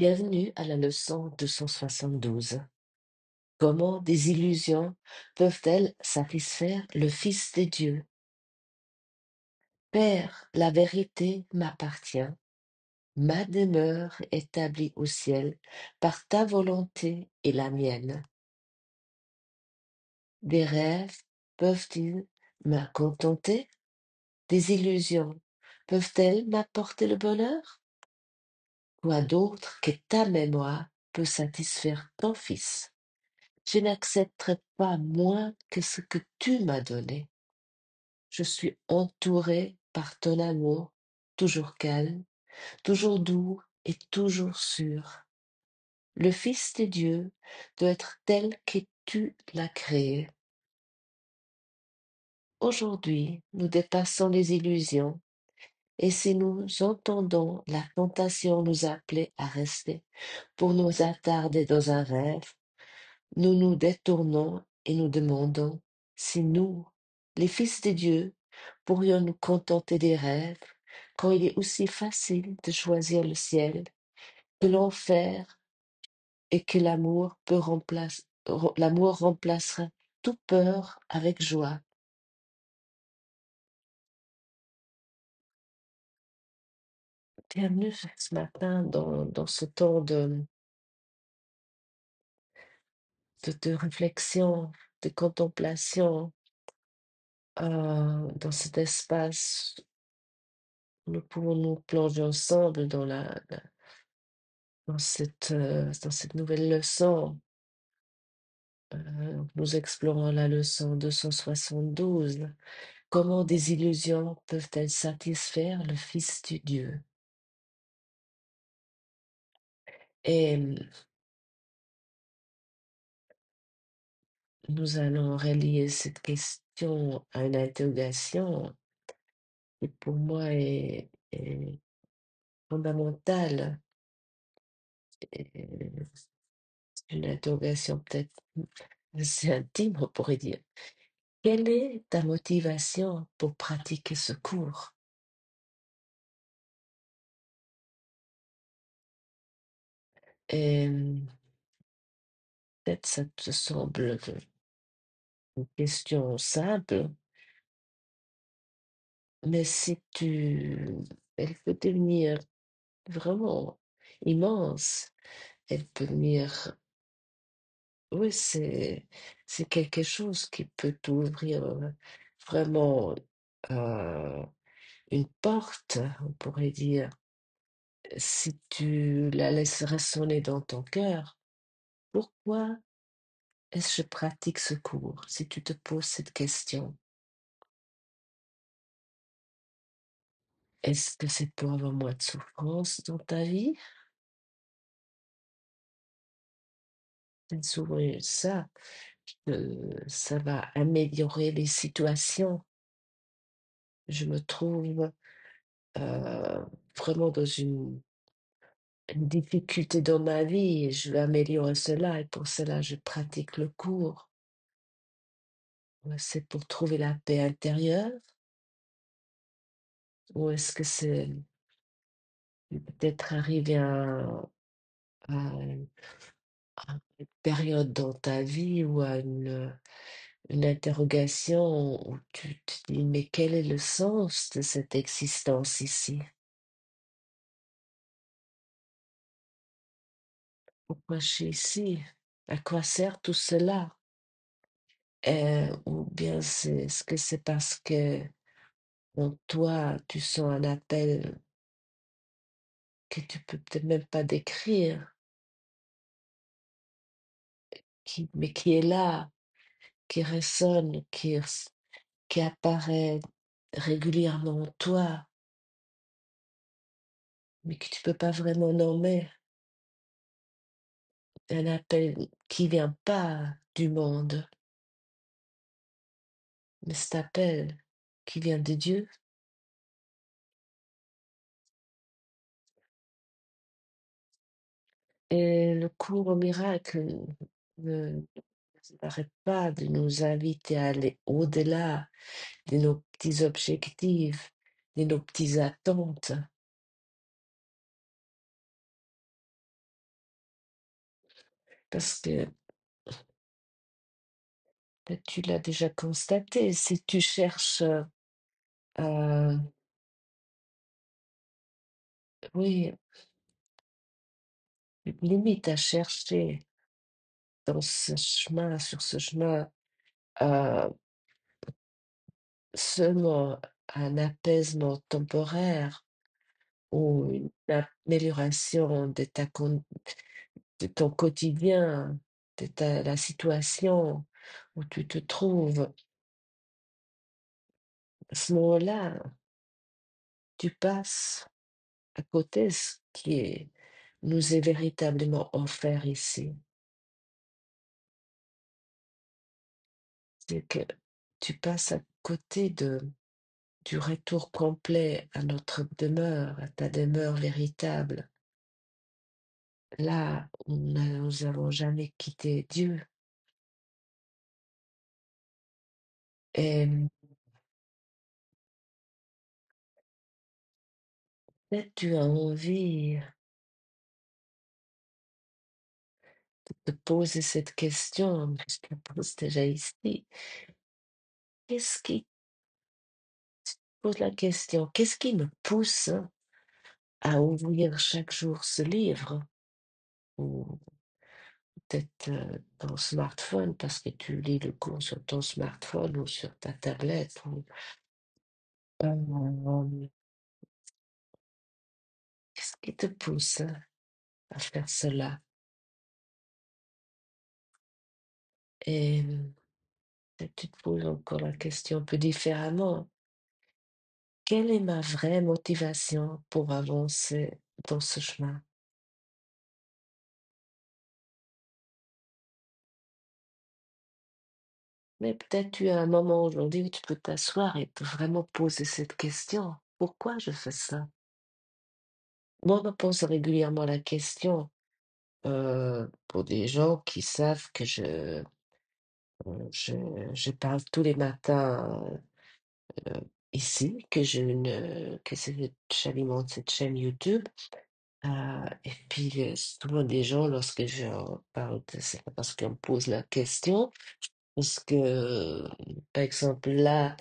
Bienvenue à la leçon 272. Comment des illusions peuvent-elles satisfaire le Fils de Dieu? Père, la vérité m'appartient. Ma demeure établie au ciel par ta volonté et la mienne. Des rêves peuvent-ils me contenter? Des illusions peuvent-elles m'apporter le bonheur? Quoi d'autre que ta mémoire peut satisfaire ton Fils? Je n'accepterai pas moins que ce que tu m'as donné. Je suis entouré par ton amour, toujours calme, toujours doux et toujours sûr. Le Fils de Dieu doit être tel que tu l'as créé. Aujourd'hui, nous dépassons les illusions et si nous entendons la tentation nous appeler à rester pour nous attarder dans un rêve, nous nous détournons et nous demandons si nous, les fils de Dieu, pourrions nous contenter des rêves quand il est aussi facile de choisir le ciel que l'enfer et que l'amour remplacera toute peur avec joie. Bienvenue ce matin dans ce temps de réflexion, de contemplation, dans cet espace où nous pouvons nous plonger ensemble dans cette nouvelle leçon. Nous explorons la leçon 272. Comment des illusions peuvent-elles satisfaire le Fils de Dieu? Et nous allons relier cette question à une interrogation qui pour moi est fondamentale. Et c'est une interrogation peut-être assez intime, on pourrait dire. Quelle est ta motivation pour pratiquer ce cours? Et peut-être ça te semble une question simple, mais elle peut devenir vraiment immense. Elle peut devenir, oui, c'est quelque chose qui peut t'ouvrir vraiment euh, une porte, on pourrait dire, si tu la laisses résonner dans ton cœur. Pourquoi est-ce que je pratique ce cours? Si tu te poses cette question, est-ce que c'est pour avoir moins de souffrance dans ta vie? C'est souvent ça, ça va améliorer les situations. Je me trouve vraiment dans une difficulté dans ma vie et je veux améliorer cela et pour cela je pratique le cours. Ouais, c'est pour trouver la paix intérieure ou est-ce que c'est peut-être arriver à une période dans ta vie ou à une interrogation où tu te dis mais quel est le sens de cette existence ici? Pourquoi je suis ici? À quoi sert tout cela? Ou bien est-ce que c'est parce que en toi, tu sens un appel que tu peux peut-être même pas décrire, mais qui est là, qui résonne, qui apparaît régulièrement en toi, mais que tu peux pas vraiment nommer. Un appel qui vient pas du monde, mais cet appel qui vient de Dieu. Et le cours au miracle ne n'arrête pas de nous inviter à aller au-delà de nos petits objectifs, de nos petites attentes. Parce que peut-être tu l'as déjà constaté, si tu cherches, euh, oui, limite à chercher dans ce chemin, sur ce chemin, euh, seulement un apaisement temporaire ou une amélioration de ton quotidien, la situation où tu te trouves, à ce moment-là, tu passes à côté ce nous est véritablement offert ici. C'est que tu passes à côté du retour complet à notre demeure, à ta demeure véritable, là où nous avons jamais quitté Dieu. Et peut-être tu as envie de poser cette question, mais je te la pose déjà ici. Qu'est-ce qui, pose la question, qu'est-ce qui me pousse à ouvrir chaque jour ce livre? Ou peut-être ton smartphone, parce que tu lis le cours sur ton smartphone ou sur ta tablette. Euh, Qu'est-ce qui te pousse à faire cela? Et peut-être tu te poses encore la question un peu différemment. Quelle est ma vraie motivation pour avancer dans ce chemin? Mais peut-être tu as un moment aujourd'hui où tu peux t'asseoir et te vraiment poser cette question. Pourquoi je fais ça? Moi, je me pose régulièrement la question pour des gens qui savent que je, je parle tous les matins ici, j'alimente cette chaîne YouTube. Et puis, souvent des gens, lorsque je parle de ça, parce qu'on me pose la question, parce que, par exemple, là,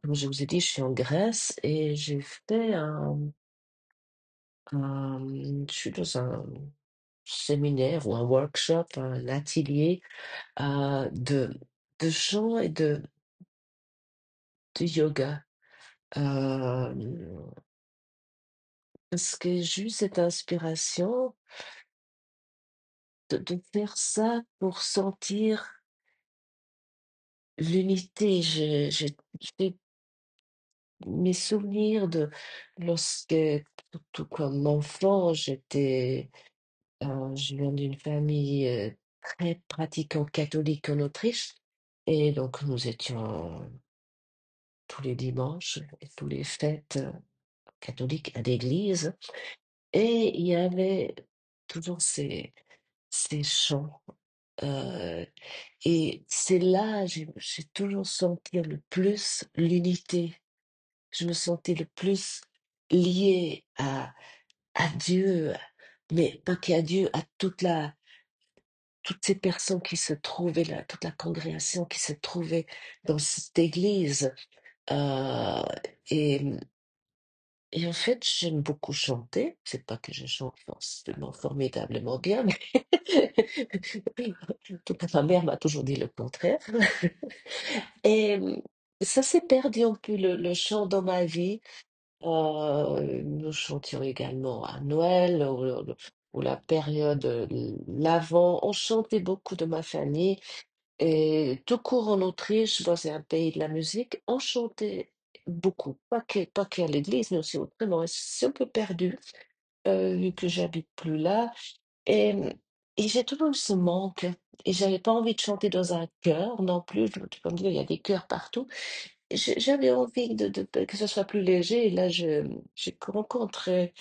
comme je vous ai dit, je suis en Grèce et j'ai fait je suis dans un séminaire ou un workshop, un atelier de chant et de yoga. Euh, Parce que j'ai eu cette inspiration de faire ça pour sentir l'unité. J'ai mes souvenirs de lorsque, tout comme enfant, je viens d'une famille très pratiquant catholique en Autriche. Et donc, nous étions tous les dimanches et tous les fêtes catholiques à l'église. Et il y avait toujours ces chants. euh, et c'est là, j'ai toujours senti le plus l'unité. Je me sentais le plus liée à Dieu, mais pas qu'à Dieu, à toutes ces personnes qui se trouvaient là, toute la congrégation qui se trouvait dans cette église. Euh, et, et en fait, j'aime beaucoup chanter. C'est pas que je chante forcément formidablement bien, mais en tout cas, ma mère m'a toujours dit le contraire. Et ça s'est perdu un peu le chant dans ma vie. Nous chantions également à Noël ou la période l'Avent. On chantait beaucoup de ma famille et tout court en Autriche, bon, c'est un pays de la musique, on chantait beaucoup, pas qu'à l'église, mais aussi autrement. Et c'est un peu perdu vu que j'habite plus là. Et, et j'ai toujours eu ce manque. Et j'avais pas envie de chanter dans un chœur non plus. Comme dire, il y a des chœurs partout. J'avais envie que ce soit plus léger. Et là, j'ai rencontré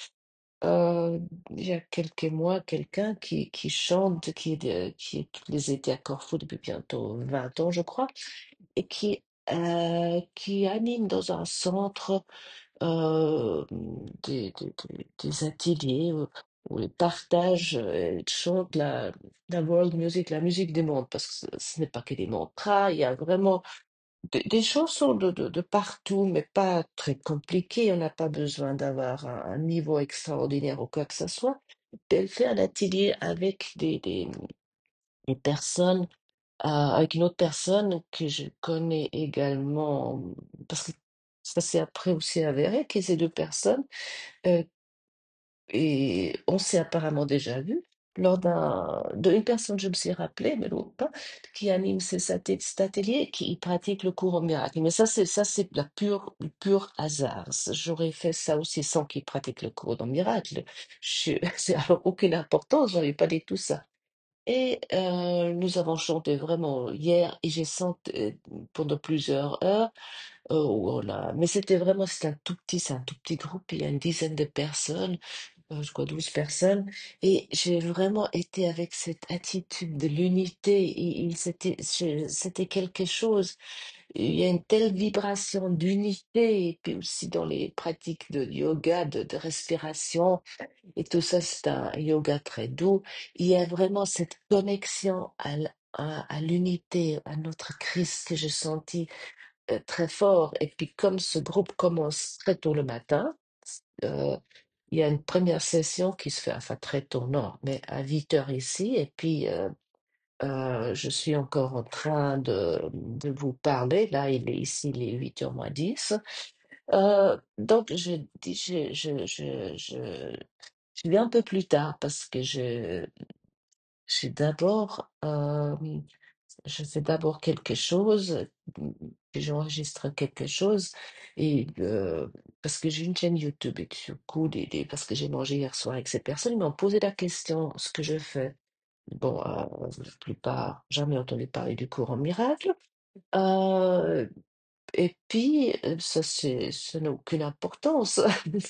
il y a quelques mois quelqu'un qui chante, qui est tous les étés à Corfou depuis bientôt 20 ans, je crois, et qui anime dans un centre des ateliers. où ils partagent, ils chantent la world music, la musique des mondes, parce que ce n'est pas que des mantras, il y a vraiment des chansons de partout, mais pas très compliquées. On n'a pas besoin d'avoir un niveau extraordinaire ou quoi que ce soit. Elle fait un atelier avec des personnes, avec une autre personne que je connais également, parce que ça s'est après aussi avéré que ces deux personnes, euh, et on s'est apparemment déjà vu lors d'une personne, je me suis rappelé, mais l'autre pas, qui anime cet atelier, qui pratique le cours au miracle. Mais ça, c'est le pur hasard. J'aurais fait ça aussi sans qu'il pratique le cours au miracle. C'est alors aucune importance, j'avais pas dit tout ça. Et nous avons chanté vraiment hier, et j'ai senti pendant plusieurs heures, voilà. Mais c'est un tout petit groupe, il y a une dizaine de personnes, je crois 12 personnes, et j'ai vraiment été avec cette attitude de l'unité. C'était quelque chose. Il y a une telle vibration d'unité, et puis aussi dans les pratiques de yoga, de respiration, et tout ça, c'est un yoga très doux. Il y a vraiment cette connexion à l'unité, à notre Christ que j'ai senti très fort. Et puis comme ce groupe commence très tôt le matin, euh, il y a une première session qui se fait, enfin très tôt, non, mais à 8 heures ici. Et puis je suis encore en train de vous parler. Là, il est ici, il est 8h moins 10. Donc, je viens un peu plus tard parce que j'ai d'abord, je fais d'abord quelque chose, que j'enregistre quelque chose, et parce que j'ai une chaîne YouTube, et que du coup, parce que j'ai mangé hier soir avec ces personnes, ils m'ont posé la question, ce que je fais. Bon, la plupart, jamais entendu parler du courant miracle. Euh, et puis, ça n'a aucune importance.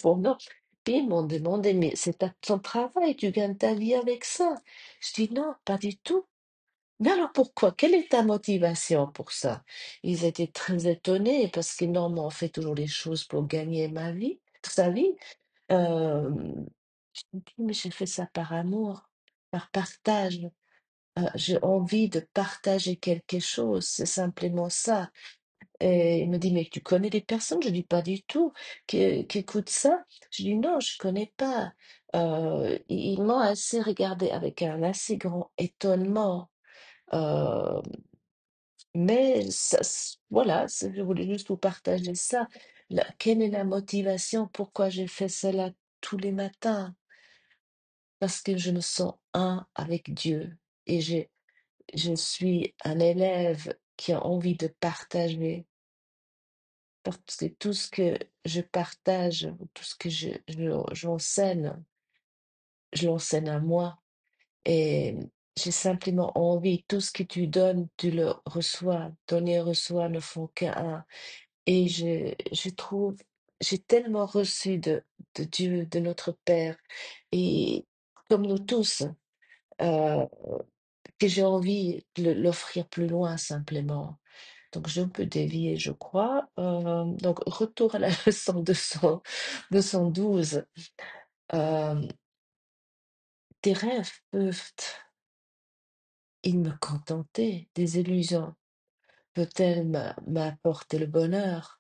Bon, non. Puis ils m'ont demandé, mais c'est ton travail, tu gagnes ta vie avec ça. Je dis non, pas du tout. Mais alors pourquoi? Quelle est ta motivation pour ça? Ils étaient très étonnés parce que normalement on fait toujours les choses pour gagner sa vie. Euh, je me dis, mais j'ai fait ça par amour, par partage. J'ai envie de partager quelque chose, c'est simplement ça. Et il me dit, mais tu connais des personnes? Je dis pas du tout, qui écoutent ça. Je dis non, je connais pas. Ils m'ont assez regardé avec un assez grand étonnement. Euh, mais voilà, je voulais juste vous partager ça. Quelle est la motivation? Pourquoi j'ai fait cela tous les matins? Parce que je me sens un avec Dieu, et je suis un élève qui a envie de partager. Parce que tout ce que je partage, tout ce que j'enseigne, je l'enseigne à moi. Et j'ai simplement envie, tout ce que tu donnes, tu le reçois. Donner et reçoit ne font qu'un. Et je trouve, j'ai tellement reçu de Dieu, de notre Père, et comme nous tous, euh, que j'ai envie de l'offrir plus loin simplement. Donc je peux dévier, je crois. Donc retour à la leçon 212. Euh, Tes rêves ils me contenter, des illusions peut-elle m'apporter le bonheur?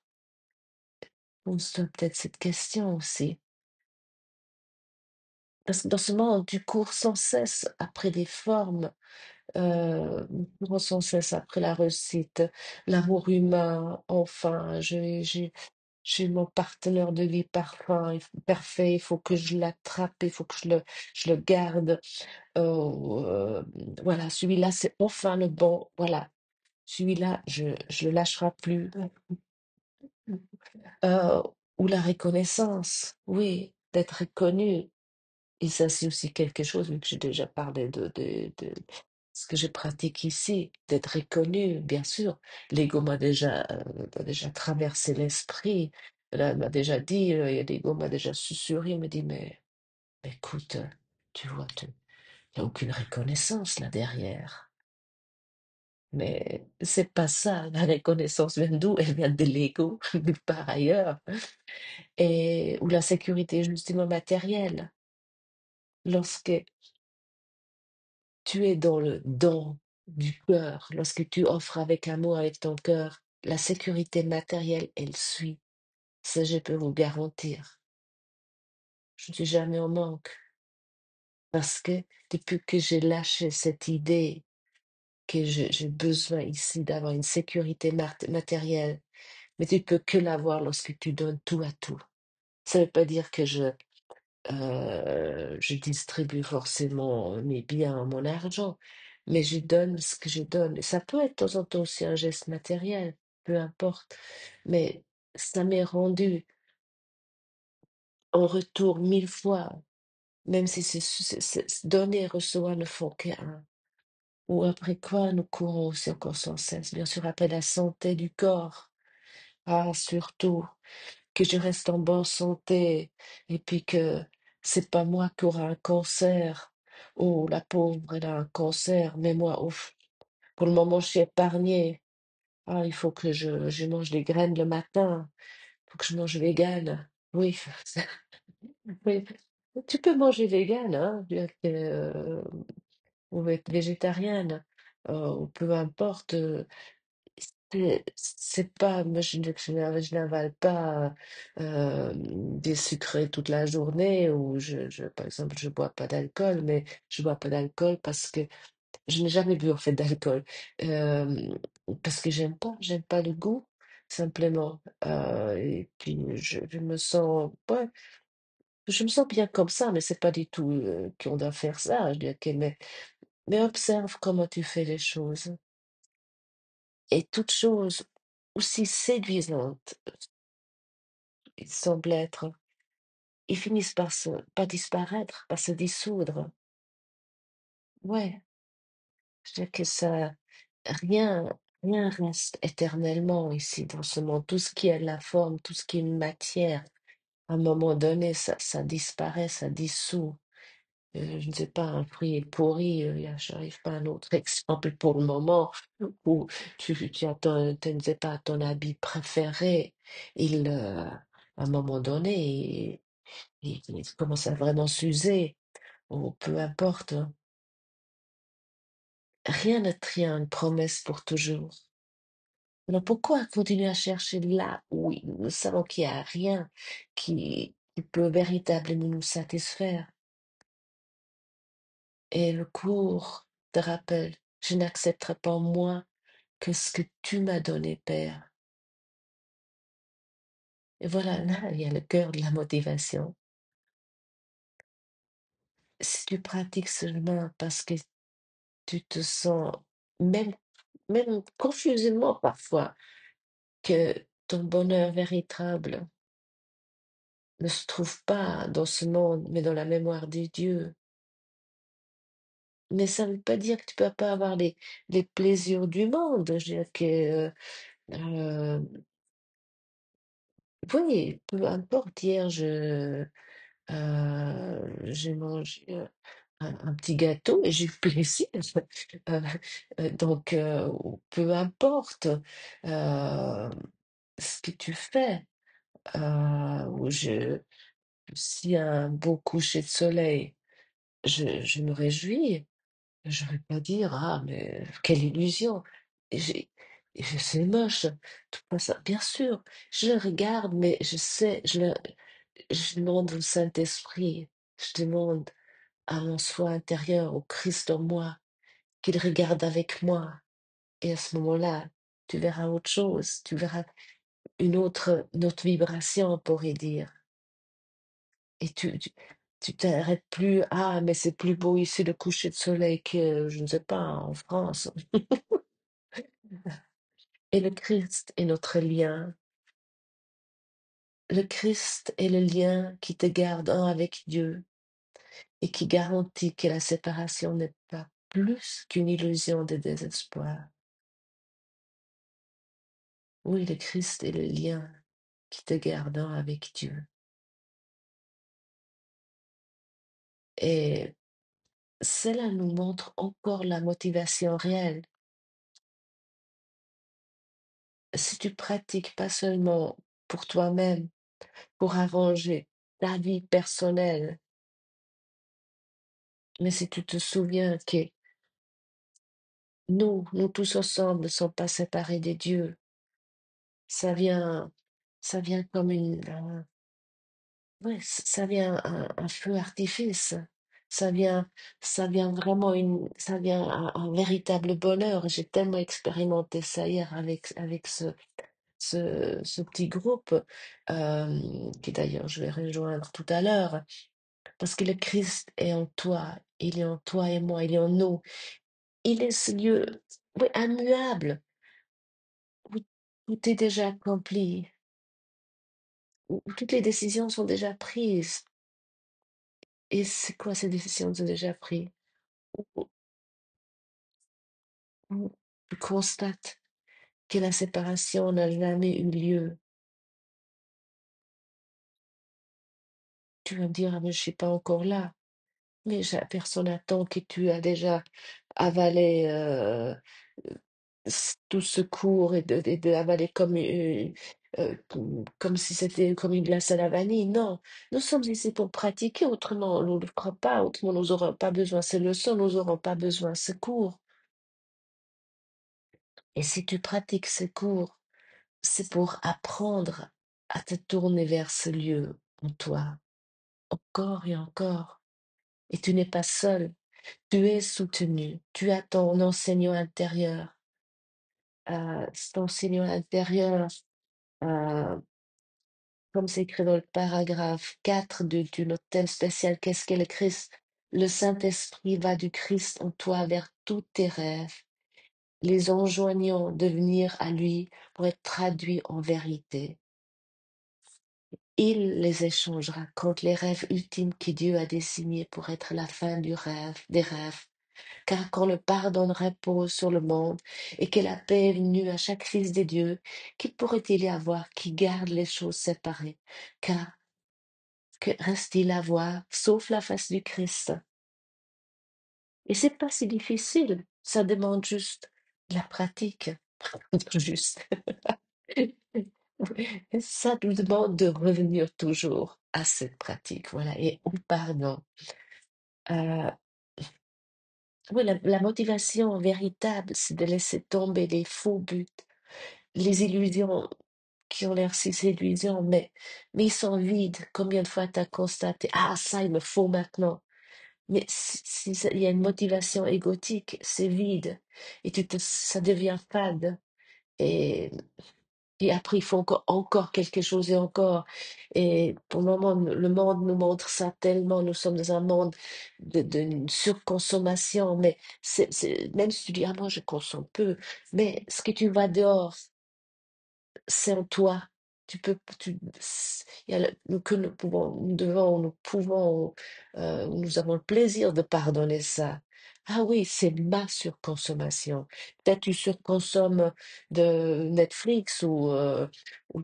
Pose-toi peut-être cette question aussi. Parce que dans ce monde, tu cours sans cesse après des formes, nous courons sans cesse après la réussite, l'amour humain, enfin, j'ai mon partenaire de vie parfait, il faut que je l'attrape, il faut que je le garde. Oh, voilà, celui-là, c'est enfin le bon. Voilà, celui-là, je le lâcherai plus. Euh, ou la reconnaissance, oui, d'être reconnu. Et ça, c'est aussi quelque chose, vu que j'ai déjà parlé de ce que je pratique ici, d'être reconnu, bien sûr. L'ego m'a déjà traversé l'esprit. Là, elle m'a déjà dit, l'ego m'a déjà susurré, il me dit, mais écoute, tu vois, il n'y a aucune reconnaissance là derrière. Mais c'est pas ça, la reconnaissance vient d'où? Elle vient de l'ego, nulle part ailleurs. Et, ou la sécurité justement matérielle. lorsque tu es dans le don du cœur, lorsque tu offres avec amour, avec ton cœur, la sécurité matérielle, elle suit. Ça, je peux vous garantir. Je ne suis jamais en manque parce que depuis que j'ai lâché cette idée que j'ai besoin ici d'avoir une sécurité matérielle, mais tu peux que l'avoir lorsque tu donnes tout à tout. Ça ne veut pas dire que je distribue forcément mes biens, mon argent, mais je donne ce que je donne. Et ça peut être de temps en temps aussi un geste matériel, peu importe, mais ça m'est rendu en retour 1000 fois, même si donner et recevoir ne font qu'un. Ou après quoi, nous courons aussi encore sans cesse, bien sûr, après la santé du corps. Ah, surtout. Que je reste en bonne santé et puis que c'est pas moi qui aura un cancer. Oh, la pauvre, elle a un cancer, mais moi, ouf, pour le moment, je suis épargnée. Ah, il faut que je mange des graines le matin. Il faut que je mange vegan. Oui, oui. Tu peux manger vegan, hein, bien que, ou être végétarienne, ou peu importe. C'est pas, moi je n'avale pas des sucrés toute la journée ou par exemple, je bois pas d'alcool, mais je bois pas d'alcool parce que je n'ai jamais bu en fait d'alcool. Euh, Parce que j'aime pas le goût, simplement. Et puis je me sens, ouais, je me sens bien comme ça, mais c'est pas du tout qu'on doit faire ça. Je dis, ok, mais observe comment tu fais les choses. Et toute chose aussi séduisante ils semblent être, ils finissent par disparaître, par se dissoudre. Ouais, je veux dire que ça, rien, rien reste éternellement ici dans ce monde. Tout ce qui a la forme, tout ce qui est matière, à un moment donné, ça disparaît, ça dissout. Je ne sais pas, un fruit est pourri, j'arrive pas à un autre exemple pour le moment, où tu as tu ne sais pas, ton habit préféré, à un moment donné, il commence à vraiment s'user, ou peu importe. Rien ne tient une promesse pour toujours. Alors pourquoi continuer à chercher là où nous savons qu'il n'y a rien qui peut véritablement nous satisfaire? Et le cours te rappelle, je n'accepterai pas moins que ce que tu m'as donné, Père. Et voilà, là, il y a le cœur de la motivation. Si tu pratiques seulement parce que tu te sens, même, même confusément parfois, que ton bonheur véritable ne se trouve pas dans ce monde, mais dans la mémoire de Dieu. Mais ça ne veut pas dire que tu peux pas avoir les plaisirs du monde. Je veux dire que, euh, oui, peu importe, hier, j'ai mangé un petit gâteau et j'ai eu plaisir. Euh, donc, peu importe euh, ce que tu fais. Ou s'il y a un beau coucher de soleil, je me réjouis. Je vais pas dire, ah, mais quelle illusion. Et c'est moche. Tout ça. Bien sûr, je le regarde, mais je sais, je demande au Saint-Esprit, je demande à mon soi intérieur, au Christ en moi, qu'il regarde avec moi. Et à ce moment-là, tu verras autre chose, tu verras une autre vibration, on pourrait dire. Et tu t'arrêtes plus, ah, mais c'est plus beau ici le coucher de soleil que, je ne sais pas, en France. Et le Christ est notre lien. Le Christ est le lien qui te garde un avec Dieu et qui garantit que la séparation n'est pas plus qu'une illusion de désespoir. Oui, le Christ est le lien qui te garde un avec Dieu. Et cela nous montre encore la motivation réelle. Si tu pratiques pas seulement pour toi-même, pour arranger ta vie personnelle, Mais si tu te souviens que nous tous ensemble ne sommes pas séparés des dieux, ça vient, ça vient comme ouais, ça vient un feu artifice. Ça vient, ça vient un véritable bonheur. J'ai tellement expérimenté ça hier avec ce petit groupe, qui d'ailleurs je vais rejoindre tout à l'heure, parce que le Christ est en toi, il est en toi et moi, il est en nous. Il est ce lieu, oui, immuable, où tout est déjà accompli, où toutes les décisions sont déjà prises. Et c'est quoi ces décisions sont déjà prises? Où, où tu constates que la séparation n'a jamais eu lieu. Tu vas me dire, ah, mais je suis pas encore là. Mais personne n'attend que tu as déjà avalé tout ce cours et de avaler comme si c'était comme une glace à la vanille. Non, nous sommes ici pour pratiquer, autrement on ne le fera pas, autrement nous n'aurons pas besoin de ces leçons, nous n'aurons pas besoin de ce cours. Et si tu pratiques ce cours, c'est pour apprendre à te tourner vers ce lieu en toi, encore et encore. Et tu n'es pas seul, tu es soutenu, tu as ton enseignant intérieur. Cet enseignant intérieur, euh, comme c'est écrit dans le paragraphe 4 du notre thème spécial, qu'est-ce qu'est le Christ? Le Saint-Esprit va du Christ en toi vers tous tes rêves, les enjoignant de venir à lui pour être traduits en vérité. Il les échangera contre les rêves ultimes que Dieu a dessinés pour être la fin des rêves. Car quand le pardon repose sur le monde et que la paix est venue à chaque fils de Dieu, qui pourrait-il y avoir qui garde les choses séparées? Car que reste-t-il à voir, sauf la face du Christ? Et c'est pas si difficile, ça demande juste la pratique. Juste. Ça nous demande de revenir toujours à cette pratique, voilà, et au pardon. Euh, oui, la motivation véritable, c'est de laisser tomber les faux buts, les illusions qui ont l'air si séduisants, mais ils sont vides. Combien de fois tu as constaté, ah, ça, il me faut maintenant. Mais si il y a une motivation égotique, c'est vide. Et ça devient fade. Et Et après, il faut encore quelque chose et encore. Et pour le moment, le monde nous montre ça tellement. Nous sommes dans un monde de surconsommation. Mais même si tu dis, ah, moi, je consomme peu. Mais ce que tu vas dehors, c'est en toi. Il y a que nous pouvons, nous avons le plaisir de pardonner ça. Ah oui, c'est ma surconsommation. Peut-être tu surconsommes de Netflix ou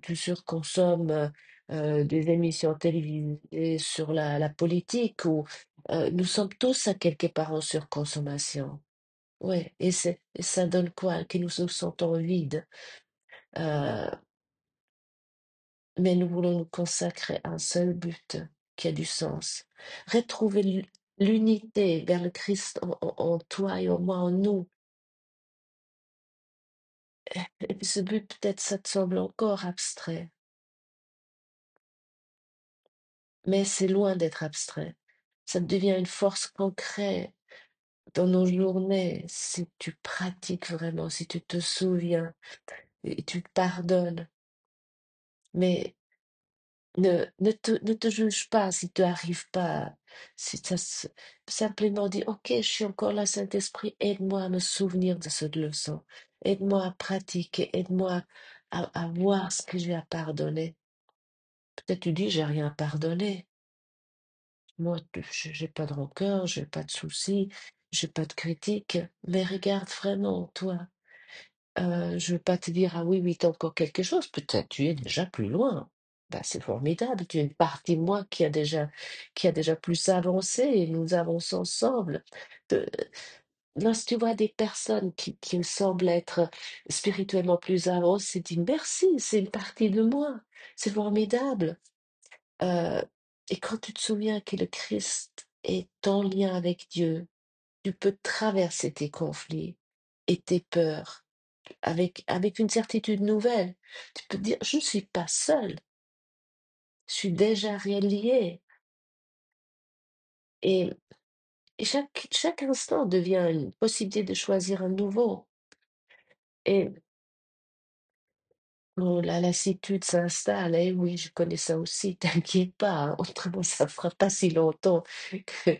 tu surconsommes des émissions télévisées sur la politique ou nous sommes tous à quelque part en surconsommation. Ouais, et ça donne quoi? Que nous nous sentons vides. Euh, mais nous voulons nous consacrer à un seul but qui a du sens. Retrouver l'unité vers le Christ en toi et en moi, en nous. Et puis ce but, peut-être, ça te semble encore abstrait, mais c'est loin d'être abstrait. Ça devient une force concrète dans nos journées si tu pratiques vraiment, si tu te souviens et tu te pardonnes. Mais ne te juge pas si tu arrives pas. Si ça simplement dis, OK, je suis encore là, Saint-Esprit, aide-moi à me souvenir de cette leçon. Aide-moi à pratiquer, aide-moi à voir ce que j'ai à pardonner. Peut-être tu dis, j'ai rien à pardonner. Moi, j'ai pas de rancœur, j'ai pas de soucis, j'ai pas de critique. Mais regarde vraiment, toi. Je veux pas te dire, ah oui, oui, t'as encore quelque chose. Peut-être tu es déjà plus loin. Ben, c'est formidable. Tu es une partie de moi qui a déjà plus avancé et nous avançons ensemble. De- Lorsque tu vois des personnes qui me semblent être spirituellement plus avancées, dis merci, c'est une partie de moi. C'est formidable. Euh, et quand tu te souviens que le Christ et ton lien avec Dieu, tu peux traverser tes conflits et tes peurs avec une certitude nouvelle. Tu peux dire, je ne suis pas seul, je suis déjà relié. Et, et chaque instant devient une possibilité de choisir un nouveau. Et oh, la lassitude s'installe. Eh oui, je connais ça aussi, t'inquiète pas, hein. Autrement, ça fera pas si longtemps que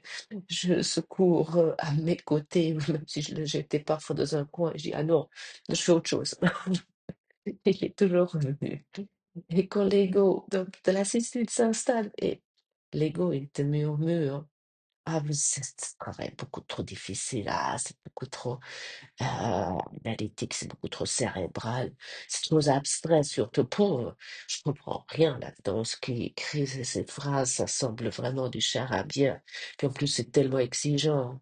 je secours à mes côtés, même si j'étais parfois dans un coin. Je dis, ah non, je fais autre chose. Il est toujours revenu. Et quand l'ego, donc de la lassitude s'installe, et l'ego, il te murmure, ah, mais c'est ce travail beaucoup trop difficile, ah, c'est beaucoup trop analytique, c'est beaucoup trop cérébral, c'est trop abstrait, surtout pour, je comprends rien là-dedans, ce qui est écrit, cette phrase, ça semble vraiment du charabia, puis en plus c'est tellement exigeant.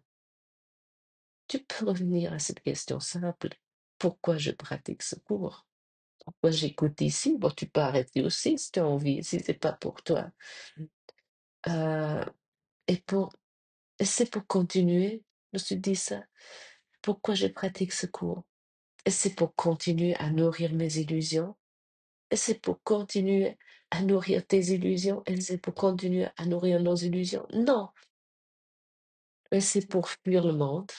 Tu peux revenir à cette question simple, pourquoi je pratique ce cours? Pourquoi j'écoute ici? Bon, tu peux arrêter aussi si tu as envie, si c'est pas pour toi. Euh, et pour, et c'est pour continuer, je me suis dit ça, pourquoi je pratique ce cours? Et c'est pour continuer à nourrir mes illusions. Et c'est pour continuer à nourrir tes illusions. Et c'est pour continuer à nourrir nos illusions. Non. Et c'est pour fuir le monde.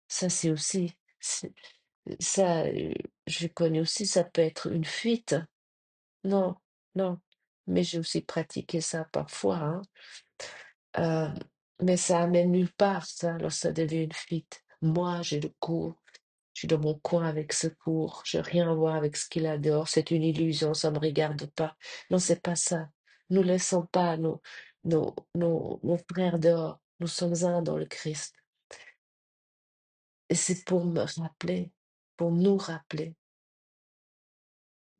Ça, c'est aussi, ça, je connais aussi, ça peut être une fuite. Non, non. Mais j'ai aussi pratiqué ça parfois, hein. Euh, mais ça amène nulle part, ça, alors ça devient une fuite. Moi, j'ai le cours. Je suis dans mon coin avec ce cours, je n'ai rien à voir avec ce qu'il a dehors, c'est une illusion, ça ne me regarde pas. Non, c'est pas ça. Nous laissons pas nos frères dehors. Nous sommes un dans le Christ. Et c'est pour me rappeler, pour nous rappeler,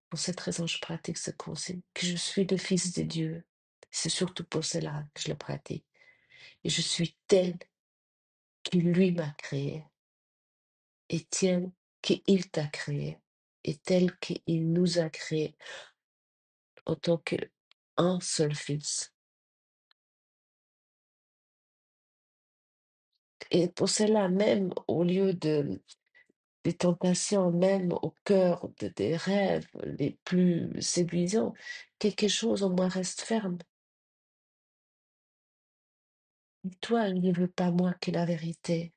pour cette raison je pratique ce conseil, que je suis le Fils de Dieu. C'est surtout pour cela que je le pratique. Et je suis tel qu'il lui m'a créé, et tel qu'il t'a créé, et tel qu'il nous a créés en tant qu'un seul fils. Et pour cela, même au lieu des tentations, même au cœur des rêves les plus séduisants, quelque chose en moi reste ferme. Toi, il ne veut pas moi que la vérité.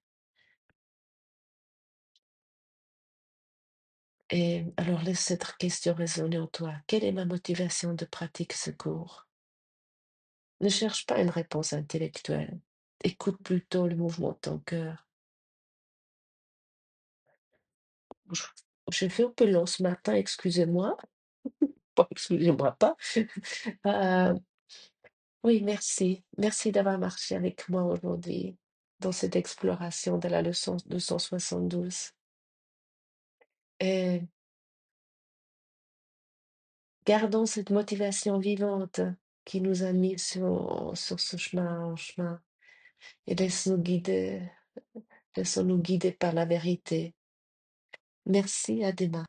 Et alors laisse cette question résonner en toi. Quelle est ma motivation de pratiquer ce cours? Ne cherche pas une réponse intellectuelle. Écoute plutôt le mouvement de ton cœur. Je, je fais un peu long ce matin, excusez-moi. Bon, excusez-moi pas. Euh, oui, merci. Merci d'avoir marché avec moi aujourd'hui dans cette exploration de la leçon 272. Et gardons cette motivation vivante qui nous a mis sur ce chemin en chemin et laissons-nous guider par la vérité. Merci, à demain.